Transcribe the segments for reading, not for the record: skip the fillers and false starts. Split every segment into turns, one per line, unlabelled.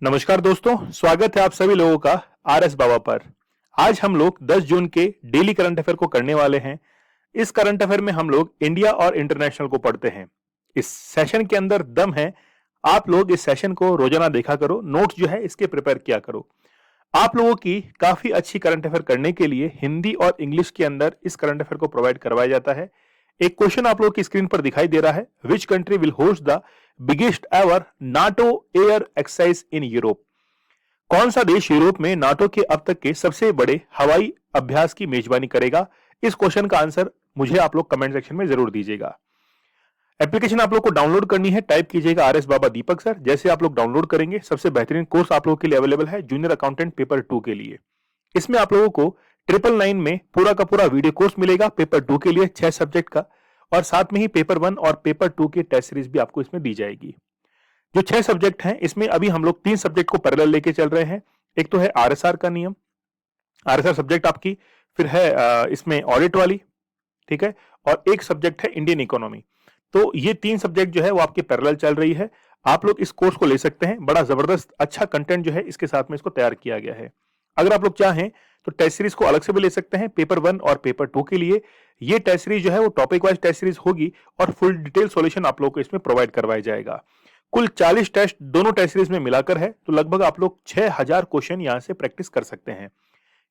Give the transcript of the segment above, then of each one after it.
नमस्कार दोस्तों, स्वागत है आप सभी लोगों का आरएस बाबा पर। आज हम लोग 10 जून के डेली करंट अफेयर को करने वाले हैं। इस करंट अफेयर में हम लोग इंडिया और इंटरनेशनल को पढ़ते हैं। इस सेशन के अंदर दम है। आप लोग इस सेशन को रोजाना देखा करो, नोट्स जो है इसके प्रिपेयर किया करो। आप लोगों की काफी अच्छी करंट अफेयर करने के लिए हिंदी और इंग्लिश के अंदर इस करंट अफेयर को प्रोवाइड करवाया जाता है। एक क्वेश्चन आप लोगों की स्क्रीन पर दिखाई दे रहा है। Which country will host the biggest ever NATO air exercise in Europe? कौन सा देश यूरोप में नाटो के अब तक के सबसे बड़े हवाई अभ्यास की मेजबानी करेगा? इस क्वेश्चन का आंसर मुझे आप लोग कमेंट सेक्शन में जरूर दीजिएगा। एप्लीकेशन आप लोग को डाउनलोड करनी है, टाइप कीजिएगा आरएस बाबा दीपक सर। जैसे आप लोग डाउनलोड करेंगे, सबसे बेहतरीन कोर्स आप लोगों के लिए अवेलेबल है जूनियर अकाउंटेंट पेपर 2 के लिए। इसमें आप लोगों को 999 में पूरा का पूरा वीडियो कोर्स मिलेगा पेपर 2 के लिए 6 सब्जेक्ट का, और साथ में ही पेपर 1 और पेपर 2 की टेस्ट सीरीज भी आपको इसमें दी जाएगी। जो 6 सब्जेक्ट हैं, इसमें अभी हम लोग 3 सब्जेक्ट को पैरेलल लेके चल रहे हैं। एक तो है आरएसआर का नियम, आरएसआर सब्जेक्ट आपकी, फिर है इसमें ऑडिट वाली, ठीक है, और एक सब्जेक्ट है इंडियन इकोनॉमी। तो ये 3 सब्जेक्ट जो है वो आपकी पैरेलल चल रही है। आप लोग इस कोर्स को ले सकते हैं। बड़ा जबरदस्त अच्छा कंटेंट जो है इसके साथ में इसको तैयार किया गया है। अगर आप लोग चाहें तो टेस्ट सीरीज को अलग से भी ले सकते हैं पेपर 1 और पेपर 2 के लिए। ये टेस्ट सीरीज जो है वो टॉपिक वाइज टेस्ट सीरीज होगी और फुल डिटेल सॉल्यूशन आप लोग को इसमें प्रोवाइड करवाया जाएगा। कुल 40 टेस्ट दोनों टेस्ट सीरीज में मिलाकर है, तो लगभग आप लोग 6000 क्वेश्चन यहां से प्रैक्टिस कर सकते हैं।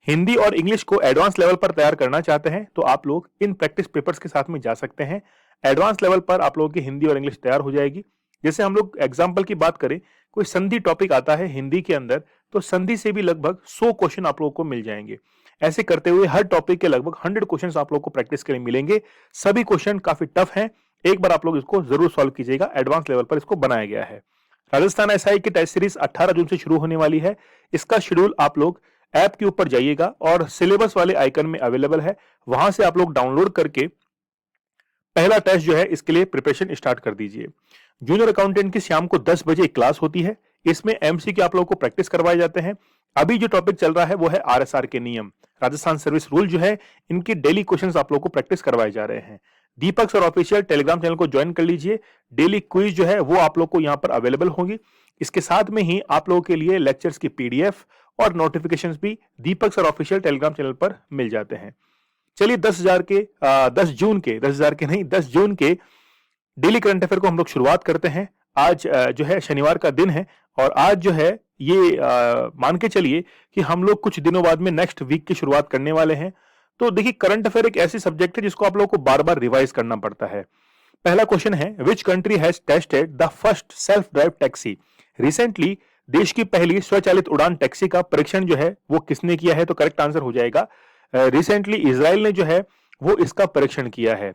हिंदी और इंग्लिश को एडवांस लेवल पर तैयार करना चाहते हैं तो आप लोग इन प्रैक्टिस पेपर्स के साथ में जा सकते हैं। एडवांस लेवल पर आप लोगों की हिंदी और इंग्लिश तैयार हो जाएगी। जैसे हम लोग एग्जाम्पल की बात करें, कोई संधि टॉपिक आता है हिंदी के अंदर, तो संधि से भी लगभग 100 क्वेश्चन आप लोगों को मिल जाएंगे। ऐसे करते हुए हर टॉपिक के लगभग 100 क्वेश्चन आप लोगों को प्रैक्टिस के लिए मिलेंगे। सभी क्वेश्चन काफी टफ हैं। एक बार आप लोग इसको जरूर सॉल्व कीजिएगा, एडवांस लेवल पर इसको बनाया गया है। राजस्थान एसआई की टेस्ट सीरीज 18 जून से शुरू होने वाली है। इसका शेड्यूल आप लोग ऐप के ऊपर जाइएगा और सिलेबस वाले आइकन में अवेलेबल है, वहां से आप लोग डाउनलोड करके पहला टेस्ट जो है इसके लिए प्रिपरेशन स्टार्ट कर दीजिए। जूनियर अकाउंटेंट की शाम को 10 बजे एक क्लास होती है। इसमें एमसी के आप लोगों को प्रैक्टिस करवाए जाते हैं। अभी जो टॉपिक चल रहा है वो है आरएसआर के नियम, राजस्थान सर्विस रूल जो है, इनकी डेली क्वेश्चंस आप लोगों को प्रैक्टिस करवाए जा रहे हैं। दीपक सर ऑफिशियल टेलीग्राम चैनल को ज्वाइन कर लीजिए। डेली क्विज जो है वो आप लोग को यहाँ पर अवेलेबल होगी। इसके साथ में ही आप लोगों के लिए लेक्चर्स की पीडीएफ और नोटिफिकेशंस भी दीपक सर ऑफिशियल टेलीग्राम चैनल पर मिल जाते हैं। चलिए 10 जून के 10,000 के नहीं 10 जून के डेली करंट अफेयर को हम लोग शुरुआत करते हैं। आज जो है शनिवार का दिन है, और आज जो है ये मान के चलिए कि हम लोग कुछ दिनों बाद में नेक्स्ट वीक की शुरुआत करने वाले हैं। तो देखिए, करंट अफेयर एक ऐसी सब्जेक्ट है जिसको आप लोगों को बार बार रिवाइज करना पड़ता है। पहला क्वेश्चन है, which country has tested the first self drive taxi? Recently देश की पहली स्वचालित उड़ान टैक्सी का परीक्षण जो है वो किसने किया है? तो करेक्ट आंसर हो जाएगा रिसेंटली इजराइल ने जो है वो इसका परीक्षण किया है।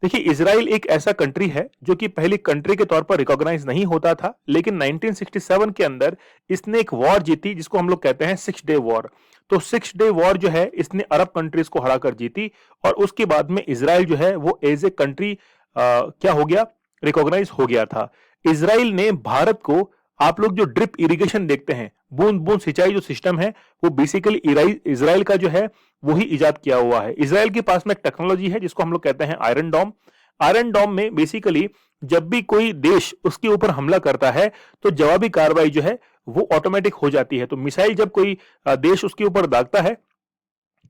देखिए, इजराइल एक ऐसा कंट्री है जो कि पहली कंट्री के तौर पर रिकॉग्नाइज नहीं होता था, लेकिन 1967 के अंदर इसने एक वॉर जीती जिसको हम लोग कहते हैं 6 डे वॉर। तो 6 डे वॉर जो है इसने अरब कंट्रीज को हराकर जीती, और उसके बाद में इजराइल जो है वो एज ए कंट्री क्या हो गया, रिकॉग्नाइज हो गया था। इजराइल ने भारत को, आप लोग जो ड्रिप इरिगेशन देखते हैं, बूंद बूंद सिंचाई जो सिस्टम है, वो बेसिकली इजराइल का जो है वही इजाद किया हुआ है। इजराइल के पास में एक टेक्नोलॉजी है जिसको हम लोग कहते हैं आयरन डॉम। आयरन डॉम में बेसिकली जब भी कोई देश उसके ऊपर हमला करता है तो जवाबी कार्रवाई जो है वो ऑटोमेटिक हो जाती है। तो मिसाइल जब कोई देश उसके ऊपर दागता है,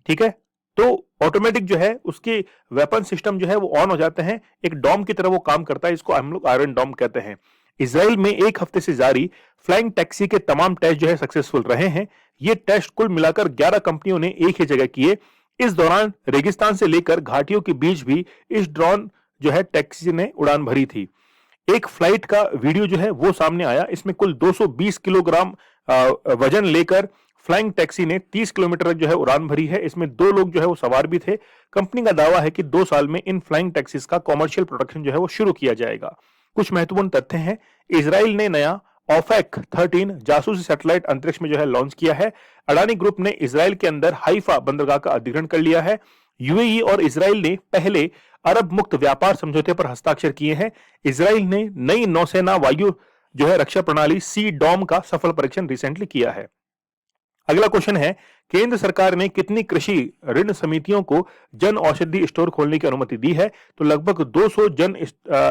ठीक है, तो ऑटोमेटिक जो है उसके वेपन सिस्टम जो है वो ऑन हो जाते हैं। एक डॉम की तरह वो काम करता है, इसको हम लोग आयरन डॉम कहते हैं। इजराइल में एक हफ्ते से जारी फ्लाइंग टैक्सी के तमाम टेस्ट जो है सक्सेसफुल रहे हैं। ये टेस्ट कुल मिलाकर 11 कंपनियों ने एक ही जगह किए। इस दौरान रेगिस्तान से लेकर घाटियों के बीच भी इस ड्रोन जो है टैक्सी ने उड़ान भरी थी। एक फ्लाइट का वीडियो जो है वो सामने आया। इसमें कुल 220 किलोग्राम वजन लेकर फ्लाइंग टैक्सी ने 30 किलोमीटर जो है उड़ान भरी है। इसमें 2 लोग जो है वो सवार भी थे। कंपनी का दावा है कि 2 साल में इन फ्लाइंग टैक्सीज का कॉमर्शियल प्रोडक्शन जो है वो शुरू किया जाएगा। कुछ महत्वपूर्ण तथ्य हैं। इजराइल ने नया ओफेक 13 जासूसी सैटेलाइट अंतरिक्ष में जो है लॉन्च किया है। अडानी ग्रुप ने इजराइल के अंदर हाइफा बंदरगाह का अधिग्रहण कर लिया है। यूएई और इजराइल ने पहले अरब मुक्त व्यापार समझौते पर हस्ताक्षर किए हैं। इजराइल ने नई नौसेना वायु जो है रक्षा प्रणाली सी डॉम का सफल परीक्षण रिसेंटली किया है। अगला क्वेश्चन है, केंद्र सरकार ने कितनी कृषि ऋण समितियों को जन औषधि स्टोर खोलने की अनुमति दी है? तो लगभग 200 जन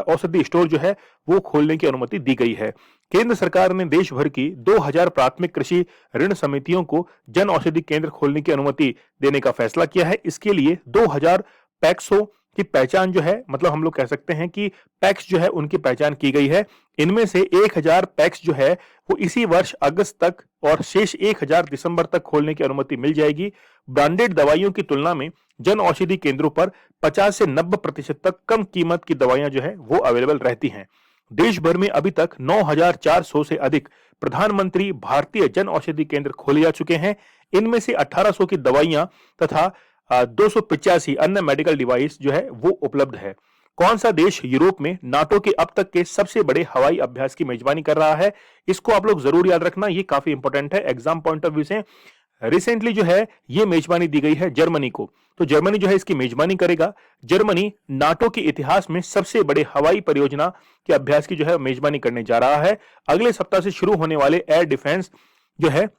औषधि स्टोर जो है वो खोलने की अनुमति दी गई है। केंद्र सरकार ने देश भर की 2000 प्राथमिक कृषि ऋण समितियों को जन औषधि केंद्र खोलने की अनुमति देने का फैसला किया है। इसके लिए 2000 पैक्सों की पहचान जो है, मतलब हम लोग कह सकते हैं कि पैक्स जो है उनकी पहचान की गई है। इनमें से 1000 पैक्स जो है वो इसी वर्ष अगस्त तक और शेष 1000 दिसंबर तक खोलने की अनुमति मिल जाएगी। ब्रांडेड दवाइयों की तुलना में जन औषधि केंद्रों पर 50 से 90% तक कम कीमत की दवाइयां जो है वो अवेलेबल रहती हैं। देश भर में अभी तक 9400 से अधिक प्रधानमंत्री भारतीय जन औषधि केंद्र खोले जा चुके हैं। इनमें से 1800 की दवाइयां तथा 285 अन्य मेडिकल डिवाइस जो है वो उपलब्ध है। कौन सा देश यूरोप में नाटो के अब तक के सबसे बड़े हवाई अभ्यास की मेजबानी कर रहा है? इसको आप लोग जरूर याद रखना, ये काफी इंपॉर्टेंट है एग्जाम पॉइंट ऑफ व्यू से। रिसेंटली जो है ये मेजबानी दी गई है जर्मनी को, तो जर्मनी जो है इसकी मेजबानी करेगा। जर्मनी नाटो के इतिहास में सबसे बड़े हवाई परियोजना के अभ्यास की जो है मेजबानी करने जा रहा है। अगले सप्ताह से शुरू होने वाले एयर डिफेंस जो है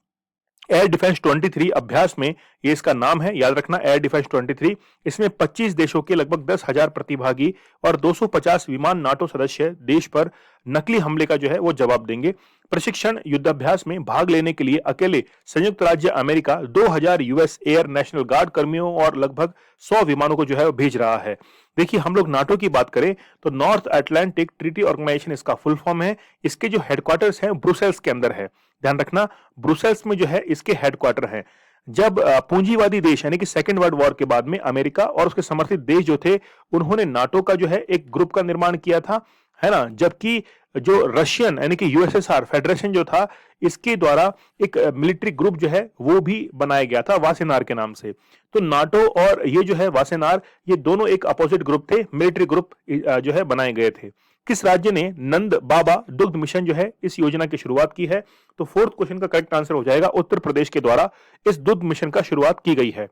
एयर डिफेंस 23 अभ्यास में ये इसका नाम है, याद रखना एयर डिफेंस 23। इसमें 25 देशों के लगभग 10,000 प्रतिभागी और 250 विमान नाटो सदस्य देश पर नकली हमले का जो है वो जवाब देंगे। प्रशिक्षण युद्धाभ्यास में भाग लेने के लिए अकेले संयुक्त राज्य America 2000 US air national guard कर्मियों और लगभग 100 विमानों को जो है वो भेज रहा है। देखिए, हम लोग नाटो की बात करें तो नॉर्थ अटलांटिक ट्रीटी ऑर्गेनाइजेशन इसका फुल फॉर्म है। इसके जो हेडक्वार्टर्स हैं ब्रुसेल्स के अंदर है, ध्यान रखना ब्रुसेल्स में जो है इसके हेडक्वार्टर हैं। जब पूंजीवादी देश यानी कि सेकेंड वर्ल्ड वॉर के बाद में अमेरिका और उसके समर्थित देश जो थे उन्होंने नाटो का जो है एक ग्रुप का निर्माण किया था, है ना, जबकि जो रशियन यानी कि यूएसएसआर फेडरेशन जो था इसके द्वारा एक मिलिट्री ग्रुप जो है वो भी बनाया गया था वासेनार के नाम से। तो नाटो और ये जो है वासेनार ये दोनों एक अपोजिट ग्रुप थे, मिलिट्री ग्रुप जो है बनाए गए थे। किस राज्य ने नंद बाबा दुग्ध मिशन जो है इस योजना की शुरुआत की है? तो फोर्थ क्वेश्चन का करेक्ट आंसर हो जाएगा उत्तर प्रदेश के द्वारा इस दुग्ध मिशन का शुरुआत की गई है।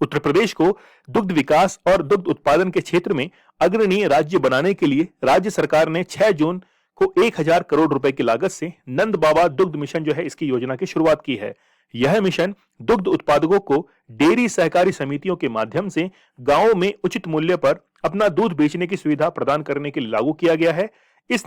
उत्तर प्रदेश को दुग्ध विकास और दुग्ध उत्पादन के क्षेत्र में अग्रणी राज्य बनाने के लिए राज्य सरकार ने 6 जून को 1000 करोड़ रुपए की लागत से नंद बाबा दुग्ध मिशन जो है इसकी योजना की शुरुआत की है। यह मिशन दुग्ध उत्पादकों को डेयरी सहकारी समितियों के माध्यम से गांवों में उचित मूल्य पर अपना दूध बेचने की सुविधा प्रदान करने के लिए लागू किया गया है। इस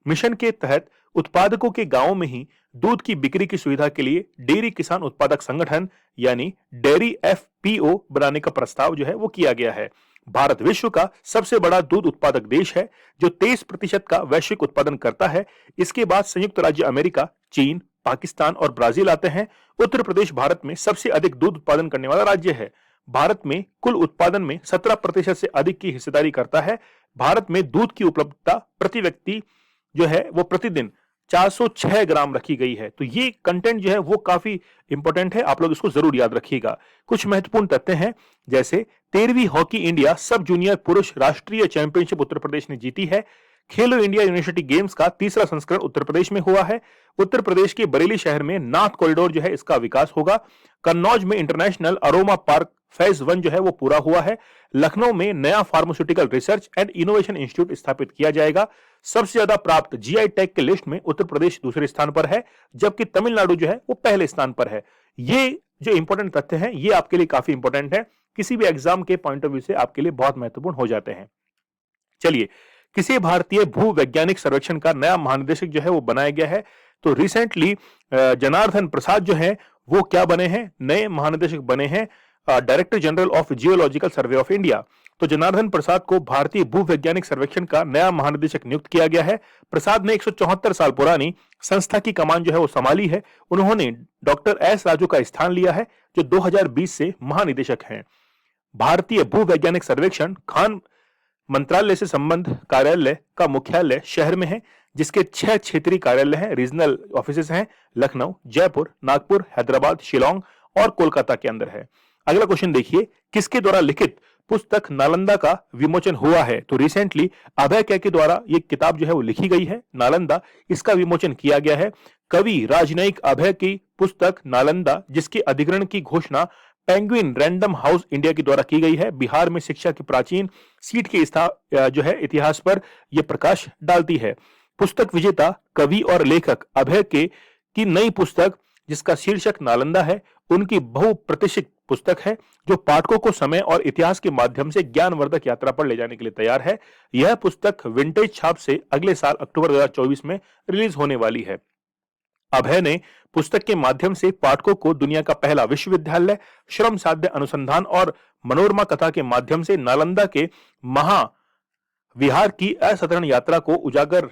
मिशन के तहत उत्पादकों के गांवों में ही दूध की बिक्री की सुविधा के लिए डेयरी किसान उत्पादक संगठन यानी डेयरी एफपीओ बनाने का प्रस्ताव जो है वो किया गया है। भारत विश्व का सबसे बड़ा दूध उत्पादक देश है जो 23% का वैश्विक उत्पादन करता है। इसके बाद संयुक्त राज्य अमेरिका, चीन, पाकिस्तान और ब्राजील आते हैं। उत्तर प्रदेश भारत में सबसे अधिक दूध उत्पादन करने वाला राज्य है। भारत में कुल उत्पादन में 17% से अधिक की हिस्सेदारी करता है। भारत में दूध की उपलब्धता प्रति व्यक्ति जो है वो प्रतिदिन 406 ग्राम रखी गई है। तो ये कंटेंट जो है वो काफी इंपॉर्टेंट है, आप लोग इसको जरूर याद रखिएगा। कुछ महत्वपूर्ण तथ्य हैं, जैसे 13वीं हॉकी इंडिया सब जूनियर पुरुष राष्ट्रीय चैंपियनशिप उत्तर प्रदेश ने जीती है। खेलो इंडिया यूनिवर्सिटी गेम्स का तीसरा संस्करण उत्तर प्रदेश में हुआ है। उत्तर प्रदेश के बरेली शहर में नाथ कॉरिडोर जो है इसका विकास होगा। कन्नौज में इंटरनेशनल अरोमा पार्क फेज 1 जो है वो पूरा हुआ है। लखनऊ में नया pharmaceutical research and innovation institute स्थापित किया जाएगा। सबसे ज्यादा प्राप्त जीआई टैग के लिस्ट में उत्तर प्रदेश दूसरे स्थान पर है, जबकि तमिलनाडु जो है वो पहले स्थान पर है। ये जो इंपॉर्टेंट तथ्य हैं ये आपके लिए काफी इंपॉर्टेंट है, किसी भी एग्जाम के पॉइंट ऑफ व्यू से आपके लिए बहुत महत्वपूर्ण हो जाते हैं। चलिए, किसी भारतीय भू वैज्ञानिक सर्वेक्षण का नया महानिदेशक जो है वो बनाया गया है। तो रिसेंटली जनार्दन प्रसाद जो है वो क्या बने हैं, नए महानिदेशक बने हैं, director general of geological survey of India. तो जनार्दन प्रसाद को भारतीय भू वैज्ञानिक सर्वेक्षण का नया महानिदेशक नियुक्त किया गया है। प्रसाद ने 174 साल पुरानी संस्था की कमान जो है वो संभाली है। उन्होंने डॉक्टर एस राजू का स्थान लिया है जो 2020 से महानिदेशक हैं। भारतीय भू वैज्ञानिक सर्वेक्षण खान मंत्रालय से संबंध कार्यालय का मुख्यालय शहर में है, जिसके 6 क्षेत्रीय कार्यालय हैं, रीजनल ऑफिसेस हैं लखनऊ, जयपुर, नागपुर, हैदराबाद, शिलोंग और कोलकाता के अंदर है। अगला क्वेश्चन देखिए, किसके द्वारा लिखित पुस्तक नालंदा का विमोचन हुआ है? तो रिसेंटली अभय के द्वारा ये किताब जो है वो लिखी गई है, नालंदा, इसका विमोचन किया गया है। कवि राजनयिक अभय की पुस्तक नालंदा, जिसके अधिग्रहण की घोषणा पेंगुइन रैंडम हाउस इंडिया के द्वारा की गई है, बिहार में शिक्षा की प्राचीन सीट के जो है इतिहास पर यह प्रकाश डालती है। पुस्तक विजेता कवि और लेखक अभय की नई पुस्तक जिसका शीर्षक नालंदा है, उनकी बहुप्रतीक्षित पुस्तक है जो पाठकों को समय और इतिहास के माध्यम से ज्ञानवर्धक यात्रा पर ले जाने के लिए तैयार है। यह पुस्तक विंटेज छाप से अगले साल अक्टूबर 2024 में रिलीज होने वाली है। अभय ने पुस्तक के माध्यम से पाठकों को दुनिया का पहला विश्वविद्यालय, श्रम साध्य अनुसंधान और मनोरमा कथा के माध्यम से नालंदा के महाविहार की असाधारण यात्रा को उजागर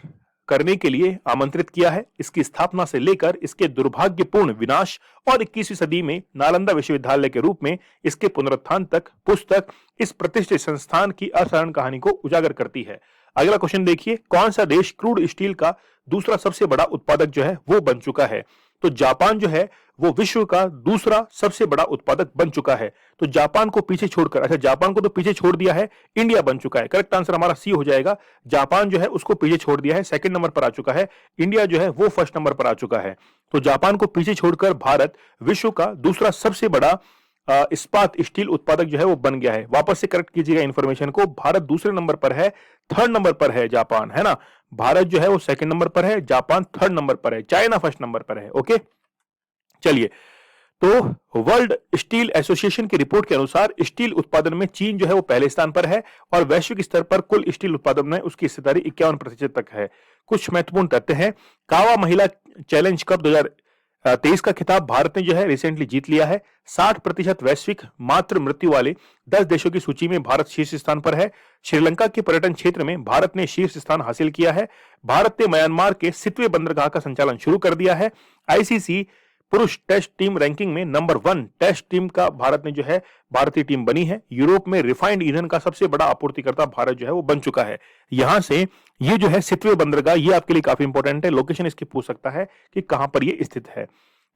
करने के लिए आमंत्रित किया है। इसकी स्थापना से लेकर इसके दुर्भाग्यपूर्ण विनाश और 21वीं सदी में नालंदा विश्वविद्यालय के रूप में इसके पुनरुत्थान तक पुस्तक इस प्रतिष्ठित संस्थान की असाधारण कहानी को उजागर करती है। अगला क्वेश्चन देखिए, कौन सा देश क्रूड स्टील का दूसरा सबसे बड़ा उत्पादक जो है वो बन चुका है? तो जापान जो है वो विश्व का दूसरा सबसे बड़ा उत्पादक बन चुका है। तो जापान को पीछे छोड़कर, अच्छा जापान को तो पीछे छोड़ दिया है, इंडिया बन चुका है। करेक्ट आंसर हमारा सी हो जाएगा। जापान जो है उसको पीछे छोड़ दिया है, सेकंड नंबर पर आ चुका है। इंडिया जो है वो फर्स्ट नंबर पर आ चुका है। तो जापान को पीछे छोड़कर भारत विश्व का दूसरा सबसे बड़ा इस्पात स्टील उत्पादक जो है वो बन गया है। वापस से करेक्ट कीजिएगा इन्फॉर्मेशन को, भारत दूसरे नंबर पर है, थर्ड नंबर पर है जापान, है ना। भारत जो है वो सेकंड नंबर पर है, जापान थर्ड नंबर पर है, चाइना फर्स्ट नंबर पर है। ओके, चलिए, तो वर्ल्ड स्टील एसोसिएशन की रिपोर्ट के अनुसार स्टील उत्पादन में चीन जो है वो पहले स्थान पर है और वैश्विक स्तर पर कुल स्टील उत्पादन में उसकी हिस्सेदारी 51% तक है। कुछ महत्वपूर्ण तथ्य हैं। कावा महिला चैलेंज कप 2023 का खिताब भारत ने जो है रिसेंटली जीत लिया है। 60% वैश्विक मातृ मृत्यु वाले 10 देशों की सूची में भारत शीर्ष स्थान पर है। श्रीलंका के पर्यटन क्षेत्र में भारत ने शीर्ष स्थान हासिल किया है। भारत ने म्यांमार के सितवे बंदरगाह का संचालन शुरू कर दिया है। आईसीसी पुरुष टेस्ट टीम रैंकिंग में नंबर 1 टेस्ट टीम का भारत ने जो है भारतीय टीम बनी है। यूरोप में रिफाइंड ईंधन का सबसे बड़ा आपूर्तिकर्ता भारत जो है वो बन चुका है। यहां से ये जो है सितवे बंदरगाह, ये आपके लिए काफी इंपॉर्टेंट है। लोकेशन इसकी पूछ सकता है कि कहां पर ये स्थित है।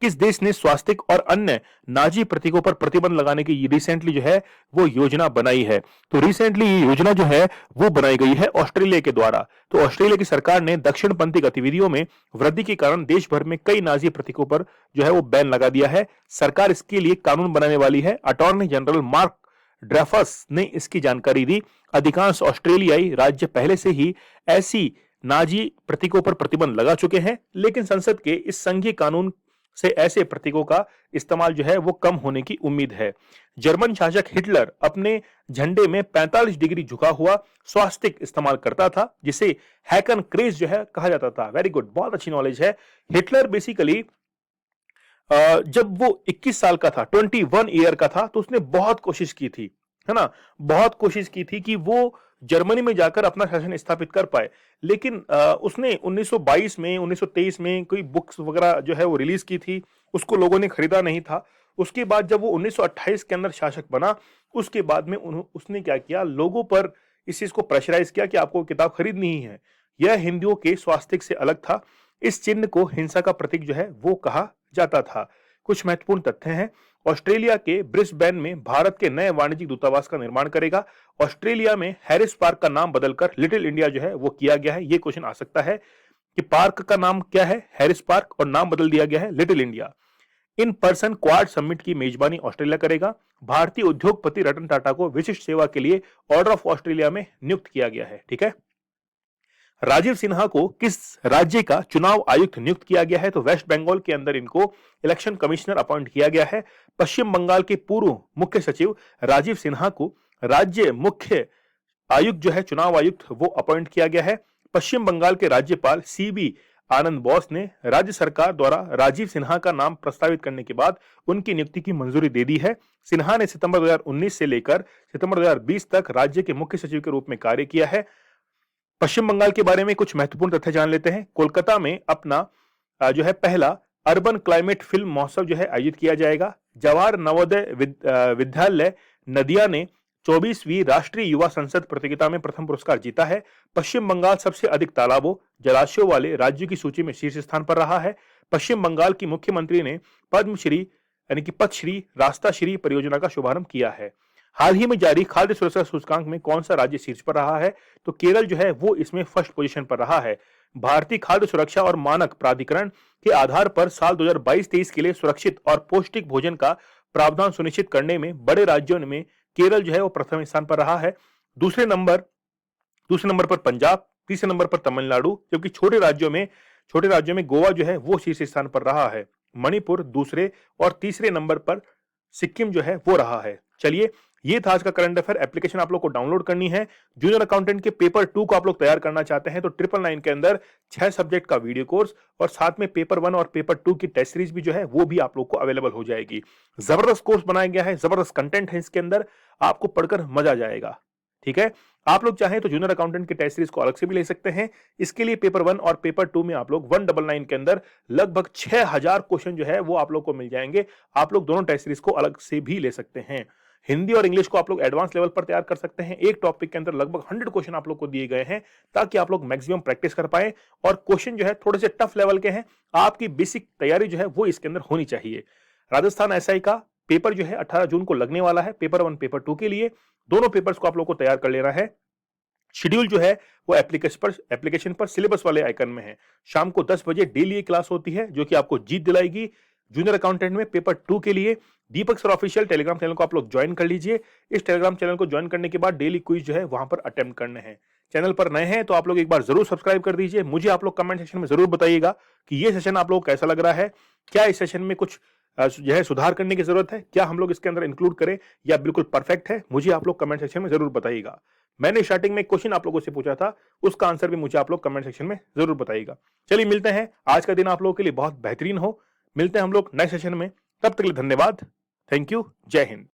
किस देश ने स्वास्थ्य और अन्य नाजी प्रतीकों पर प्रतिबंध लगाने की रिसेंटली जो है वो योजना बनाई है? तो रिसेंटली ये योजना जो है वो बनाई गई है ऑस्ट्रेलिया के द्वारा। तो ऑस्ट्रेलिया की सरकार ने दक्षिणपंथी गतिविधियों में वृद्धि के कारण देश भर में कई नाजी प्रतीकों पर जो है वो बैन लगा दिया है। सरकार इसके लिए कानून बनाने वाली है। अटॉर्नी जनरल मार्क ड्रेफस ने इसकी जानकारी दी। अधिकांश ऑस्ट्रेलियाई राज्य पहले से ही ऐसी नाजी प्रतीकों पर प्रतिबंध लगा चुके हैं, लेकिन संसद के इस संघीय कानून से ऐसे प्रतीकों का इस्तेमाल जो है वो कम होने की उम्मीद है। जर्मन शासक हिटलर अपने झंडे में 45 डिग्री झुका हुआ स्वास्तिक इस्तेमाल करता था, जिसे हैकन क्रेज जो है कहा जाता था। वेरी गुड, बहुत अच्छी नॉलेज है। हिटलर बेसिकली जब वो 21 साल का था, 21 ईयर का था, तो उसने बहुत कोशिश की थी, है ना, बहुत कोशिश की थी कि वो जर्मनी में जाकर अपना शासन स्थापित कर पाए। लेकिन उसने 1922 में, 1923 में कोई बुक्स वगैरह जो है वो रिलीज की थी, उसको लोगों ने खरीदा नहीं था। उसके बाद जब वो 1928 के अंदर शासक बना, उसके बाद में उसने क्या किया, लोगों पर इस चीज को प्रेशराइज किया कि आपको किताब खरीदनी ही है। यह हिंदुओं के स्वास्तिक से अलग था। इस चिन्ह को हिंसा का प्रतीक जो है वो कहा जाता था। कुछ महत्वपूर्ण तथ्य हैं। ऑस्ट्रेलिया के ब्रिस्बेन में भारत के नए वाणिज्यिक दूतावास का निर्माण करेगा। ऑस्ट्रेलिया में हैरिस पार्क का नाम बदलकर लिटिल इंडिया जो है वो किया गया है। ये क्वेश्चन आ सकता है कि पार्क का नाम क्या है, हैरिस पार्क, और नाम बदल दिया गया है little India. In person quad summit की मेजबानी ऑस्ट्रेलिया करेगा। भारतीय उद्योगपति रतन टाटा को विशिष्ट सेवा के लिए ऑर्डर ऑफ ऑस्ट्रेलिया में नियुक्त किया गया है। ठीक है। राजीव सिन्हा को किस राज्य का चुनाव आयुक्त नियुक्त किया गया है? तो वेस्ट बंगाल के अंदर इनको इलेक्शन कमिश्नर अपॉइंट किया गया है। पश्चिम बंगाल के पूर्व मुख्य सचिव राजीव सिन्हा को राज्य मुख्य आयुक्त जो है, चुनाव आयुक्त, वो अपॉइंट किया गया है। पश्चिम बंगाल के राज्यपाल सीबी आनंद बोस ने राज्य सरकार द्वारा राजीव सिन्हा का नाम प्रस्तावित करने के बाद उनकी नियुक्ति की मंजूरी दे दी है। सिन्हा ने सितंबर 2019 से लेकर सितंबर 2020 तक राज्य के मुख्य सचिव के रूप में कार्य किया है। पश्चिम बंगाल के बारे में कुछ महत्वपूर्ण तथ्य जान लेते हैं। कोलकाता में अपना जो है पहला अर्बन क्लाइमेट फिल्म महोत्सव जो है आयोजित किया जाएगा। जवाहर नवोदय विद्यालय नदिया ने 24वीं राष्ट्रीय युवा संसद प्रतियोगिता में प्रथम पुरस्कार जीता है। पश्चिम बंगाल सबसे अधिक तालाबों, जलाशयों वाले राज्यों की सूची में शीर्ष स्थान पर रहा है। पश्चिम बंगाल की मुख्यमंत्री ने पद्मश्री यानी कि पथश्री रास्ता श्री परियोजना का शुभारंभ किया है। हाल ही में जारी खाद्य सुरक्षा सूचकांक में कौन सा राज्य शीर्ष पर रहा है? तो केरल जो है वो इसमें फर्स्ट पोजीशन पर रहा है। भारतीय खाद्य सुरक्षा और मानक प्राधिकरण के आधार पर साल 2022-23 के लिए सुरक्षित और पौष्टिक भोजन का प्रावधान सुनिश्चित करने में बड़े राज्यों में केरल जो है वो प्रथम स्थान पर रहा है। दूसरे नंबर पर पंजाब, तीसरे नंबर पर तमिलनाडु, जबकि छोटे राज्यों में गोवा जो है वो शीर्ष स्थान पर रहा है। मणिपुर दूसरे और तीसरे नंबर पर सिक्किम जो है वो रहा है। चलिए, ये था आज का करंट अफेयर। एप्लीकेशन आप लोग को डाउनलोड करनी है। जूनियर अकाउंटेंट के पेपर 2 को आप लोग तैयार करना चाहते हैं तो 999 के अंदर 6 सब्जेक्ट का वीडियो कोर्स और साथ में पेपर 1 और पेपर 2 की टेस्ट सीरीज भी जो है वो भी आप लोग को अवेलेबल हो जाएगी। जबरदस्त कोर्स बनाया गया है, जबरदस्त कंटेंट है इसके अंदर, आपको पढ़कर मजा आ जाएगा। ठीक है, आप लोग चाहें तो जूनियर अकाउंटेंट की टेस्ट सीरीज को अलग से भी ले सकते हैं। इसके लिए पेपर 1 और पेपर 2 में आप लोग 199 के अंदर लगभग 6000 क्वेश्चन जो है वो आप लोग को मिल जाएंगे। आप लोग दोनों टेस्ट सीरीज को अलग से भी ले सकते हैं। हिंदी और इंग्लिश को आप लोग एडवांस लेवल पर तैयार कर सकते हैं। एक टॉपिक के अंदर लगभग 100 क्वेश्चन आप लोग को दिए गए हैं ताकि आप लोग मैक्सिमम प्रैक्टिस कर पाए और क्वेश्चन जो है थोड़े से टफ लेवल के हैं। आपकी बेसिक तैयारी जो है वो इसके अंदर होनी चाहिए। राजस्थान एसआई का पेपर जो है 18 जून को लगने वाला है, पेपर 1 पेपर 2 के लिए। दोनों पेपर्स को आप लोग को तैयार कर लेना है। शेड्यूल जो है वो एप्लीकेशन पर सिलेबस वाले आइकन में है। शाम को 10 बजे डेली क्लास होती है जो कि आपको जीत दिलाएगी। जूनियर अकाउंटेंट में पेपर 2 के लिए दीपक सर ऑफिशियल टेलीग्राम चैनल को आप लोग ज्वाइन कर लीजिए। इस टेलीग्राम चैनल को ज्वाइन करने के बाद डेली क्विज जो है वहां पर अटेम्प्ट करने हैं। चैनल पर नए हैं तो आप लोग एक बार जरूर सब्सक्राइब कर दीजिए। मुझे आप लोग कमेंट सेक्शन में जरूर बताइएगा कि ये सेशन आप लोगों को कैसा लग रहा है। क्या इस सेशन में कुछ जो है सुधार करने की जरूरत है, क्या हम लोग इसके अंदर इंक्लूड करें या बिल्कुल परफेक्ट है, मुझे आप लोग कमेंट सेक्शन में जरूर बताइएगा। मैंने स्टार्टिंग में एक क्वेश्चन आप लोगों से पूछा था, उसका आंसर भी मुझे आप लोग कमेंट सेक्शन में जरूर बताइएगा। चलिए मिलते हैं, आज का दिन आप लोगों के लिए बहुत बेहतरीन हो। मिलते हैं हम लोग नेक्स्ट सेशन में, तब तक के लिए धन्यवाद। थैंक यू, जय हिंद।